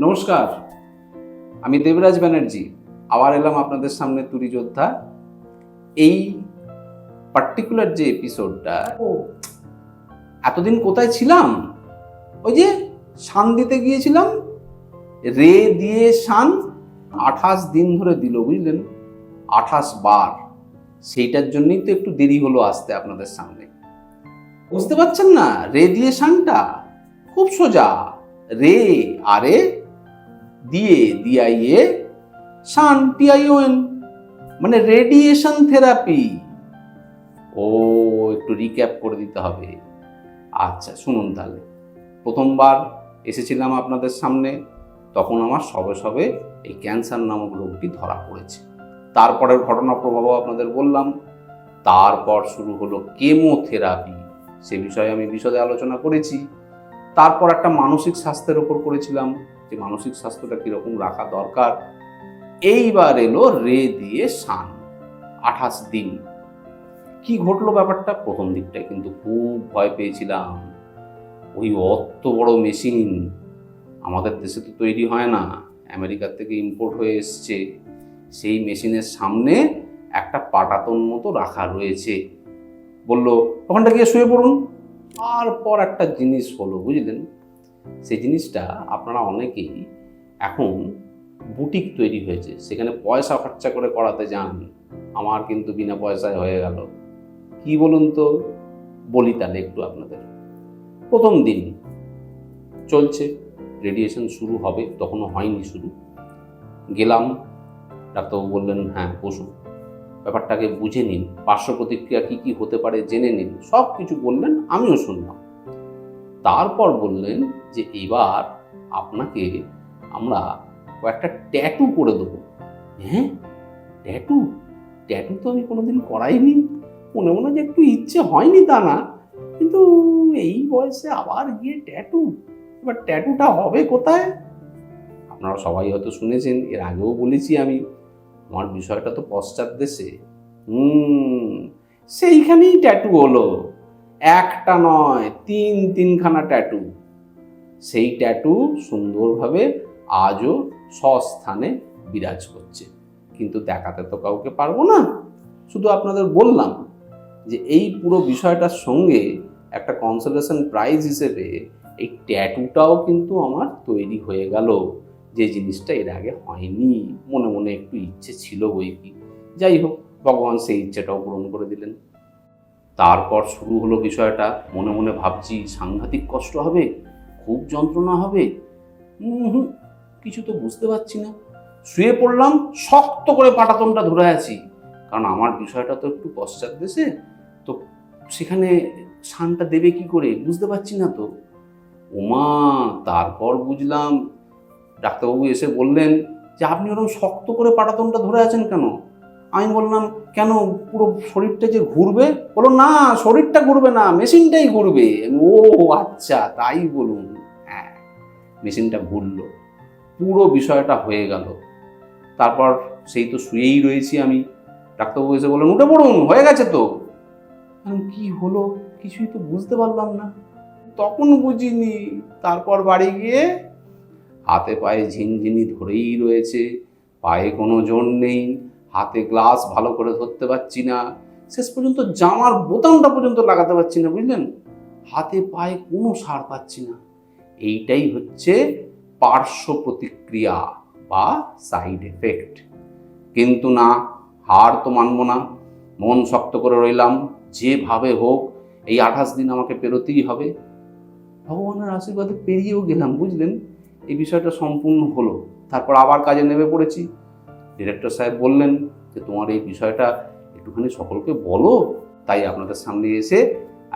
নমস্কার, আমি দেবরাজ ব্যানার্জি আবার এলাম আপনাদের সামনে তুরি যোদ্ধা। এই পার্টিকুলার যে এপিসোডটা, এতদিন কোথায় ছিলাম? ওই যে শান দিতে গিয়েছিলাম, রে দিয়ে শান 28 দিন ধরে দিল, বুঝলেন? 28 বার। সেইটার জন্যই তো একটু দেরি হলো আসতে আপনাদের সামনে। বুঝতে পারছেন না? রে দিয়ে শানটা খুব সোজা। রে আরে দিয়ে ডিআইএ শান টিআইওএন, মানে রেডিয়েশন থেরাপি। ও একটু রিক্যাপ করে দিতে হবে। আচ্ছা শুনুন তাহলে। প্রথমবার এসেছিলাম আপনাদের সামনে, তখন আমার সবে সবে এই ক্যান্সার নামক রোগটি ধরা পড়েছে। তারপরের ঘটনা প্রবাহ আপনাদের বললাম। তারপর শুরু হলো কেমোথেরাপি, সে বিষয়ে আমি বিশদে আলোচনা করেছি। তারপর একটা মানসিক স্বাস্থ্যের ওপর করেছিলাম, যে মানসিক স্বাস্থ্যটা কীরকম রাখা দরকার। এইবার এলো রে দিয়ে শান, 28 দিন। কি ঘটলো ব্যাপারটা? প্রথম দিকটায় কিন্তু খুব ভয় পেয়েছিলাম। ওই অত বড় মেশিন আমাদের দেশে তো তৈরি হয় না, আমেরিকার থেকে ইম্পোর্ট হয়ে এসছে। সেই মেশিনের সামনে একটা পাটাতন মতো রাখা রয়েছে, বললো ওখানটা গিয়ে শুয়ে পড়ুন। তারপর একটা জিনিস হলো, বুঝলেন? সেই জিনিসটা আপনারা অনেকেই এখন বুটিক তৈরি হয়েছে, সেখানে পয়সা খরচা করে করাতে যান। আমার কিন্তু বিনা পয়সায় হয়ে গেল। কি বলুন তো? বলি তাহলে একটু আপনাদের। প্রথম দিন চলছে, রেডিয়েশন শুরু হবে, তখনও হয়নি শুরু। গেলাম, ডাক্তারবাবু বললেন হ্যাঁ বসুন, ব্যাপারটাকে বুঝে নিন, পার্শ্ব প্রতিক্রিয়া কী কী হতে পারে জেনে নিন, সব কিছু বললেন, আমিও শুনলাম। তারপর বললেন যে এবার আপনাকে আমরা কয়েকটা ট্যাটু করে দেবো। হ্যাঁ, ট্যাটু? ট্যাটু তো আমি কোনোদিন করাইনি। মনে মনে যে একটু ইচ্ছে হয়নি তা না, কিন্তু এই বয়সে আবার গিয়ে ট্যাটু, এবার ট্যাটুটা হবে কোথায়? আপনারা সবাই হয়তো শুনেছেন, এর আগেও বলেছি আমি, আমার বিষয়টা তো পশ্চাৎ দেশে। সেইখানেই ট্যাটু হলো। একটা নয়, তিনখানা ট্যাটু। সেই ট্যাটু সুন্দরভাবে আজও স্বস্থানে বিরাজ করছে, কিন্তু দেখাতে তো কাউকে পারবো না। শুধু আপনাদের বললাম যে এই পুরো বিষয়টার সঙ্গে একটা কনসোলেশন প্রাইজ হিসেবে এই ট্যাটুটাও কিন্তু আমার তৈরি হয়ে গেল, যে জিনিসটা এর আগে হয়নি। মনে মনে একটু ইচ্ছে ছিল বই কি, যাই হোক, ভগবান সেই ইচ্ছেটাও পূরণ করে দিলেন। তারপর শুরু হলো বিষয়টা। মনে মনে ভাবছি সাংঘাতিক কষ্ট হবে, খুব যন্ত্রণা হবে। কিছু তো বুঝতে পারছি না। শুয়ে পড়লাম, শক্ত করে পাটাতনটা ধরে আছি, কারণ আমার বিষয়টা তো একটু পশ্চাৎ দেশে, তো সেখানে শানটা দেবে কি করে বুঝতে পারছি না তো। ওমা, তারপর বুঝলাম। ডাক্তারবাবু এসে বললেন যে আপনি ওরকম শক্ত করে পাটাতনটা ধরে আছেন কেন? আমি বললাম কেন, পুরো শরীরটা যে ঘুরবে। বলো না, শরীরটা ঘুরবে না, মেশিনটাই ঘুরবে। ও আচ্ছা, তাই বলুন। হ্যাঁ, মেশিনটা ঘুরলো, পুরো বিষয়টা হয়ে গেল। তারপর সেই তো শুয়েই রয়েছি আমি। ডাক্তারবাবু এসে বললেন উঠে পড়ুন, হয়ে গেছে তো। কি হলো কিছুই তো বুঝতে পারলাম না, তখন বুঝিনি। তারপর বাড়ি গিয়ে হাতে পায়ে ঝিনঝিনি ধরেই রয়েছে, পায়ে কোনো জোর নেই, হাতে গ্লাস ভালো করে ধরতে পারছি না, শেষ পর্যন্ত জামার বোতামটা পর্যন্ত লাগাতে পারছি না, বুঝলেন? হাতে পায়ে কোনো সাড় পাচ্ছি না। এইটাই হচ্ছে পার্শ্ব প্রতিক্রিয়া বা সাইড এফেক্ট। কিন্তু না, হার তো মানব না, মন শক্ত করে রইলাম, যেভাবে হোক এই 28 দিন আমাকে পেরোতেই হবে। ভগবানের আশীর্বাদে পেরিয়েও গেলাম, বুঝলেন? এই বিষয়টা সম্পূর্ণ হলো। তারপর আবার কাজে নেমে পড়েছি। ডিরেক্টর সাহেব বললেন যে তোমার এই বিষয়টা একটুখানি সকলকে বলো, তাই আপনাদের সামনে এসে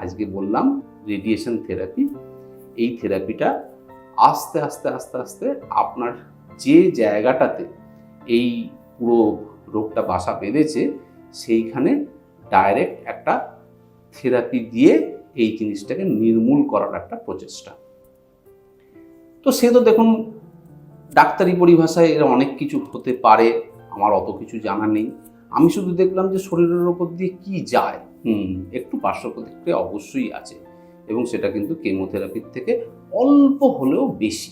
আজকে বললাম রেডিয়েশন থেরাপি। এই থেরাপিটা আস্তে আস্তে আস্তে আস্তে আপনার যে জায়গাটাতে এই পুরো রোগটা বাসা বেঁধেছে সেইখানে ডাইরেক্ট একটা থেরাপি দিয়ে এই জিনিসটাকে নির্মূল করার একটা প্রচেষ্টা। তো সে তো দেখুন ডাক্তারি পরিভাষায় এর অনেক কিছু হতে পারে, আমার অত কিছু জানা নেই। আমি শুধু দেখলাম যে শরীরের ওপর দিয়ে কি যায়, একটু পার্শ্ব প্রতিক্রিয়া অবশ্যই আছে, এবং সেটা কিন্তু কেমোথেরাপির থেকে অল্প হলেও বেশি।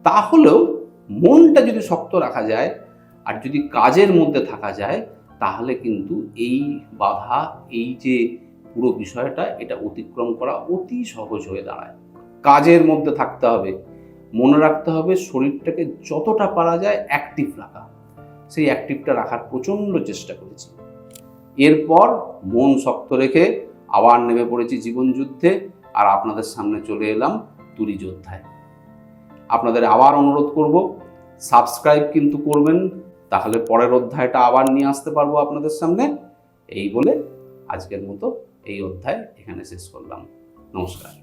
তাহলেও মনটা যদি শক্ত রাখা যায় আর যদি কাজের মধ্যে থাকা যায়, তাহলে কিন্তু এই বাধা, এই যে পুরো বিষয়টা, এটা অতিক্রম করা অতি সহজ হয়ে দাঁড়ায়। কাজের মধ্যে থাকতে হবে, মনে রাখতে হবে শরীরটাকে যতটা পারা যায় অ্যাক্টিভ রাখা। সেই অ্যাক্টিভটা রাখার প্রচণ্ড চেষ্টা করেছি। এরপর মন শক্ত রেখে আবার নেমে পড়েছি জীবনযুদ্ধে, আর আপনাদের সামনে চলে এলাম তুরি যোদ্ধায়। আপনাদের আবার অনুরোধ করব, সাবস্ক্রাইব কিন্তু করবেন, তাহলে পরের অধ্যায়টা আবার নিয়ে আসতে পারবো আপনাদের সামনে। এই বলে আজকের মতো এই অধ্যায় এখানে শেষ করলাম। নমস্কার।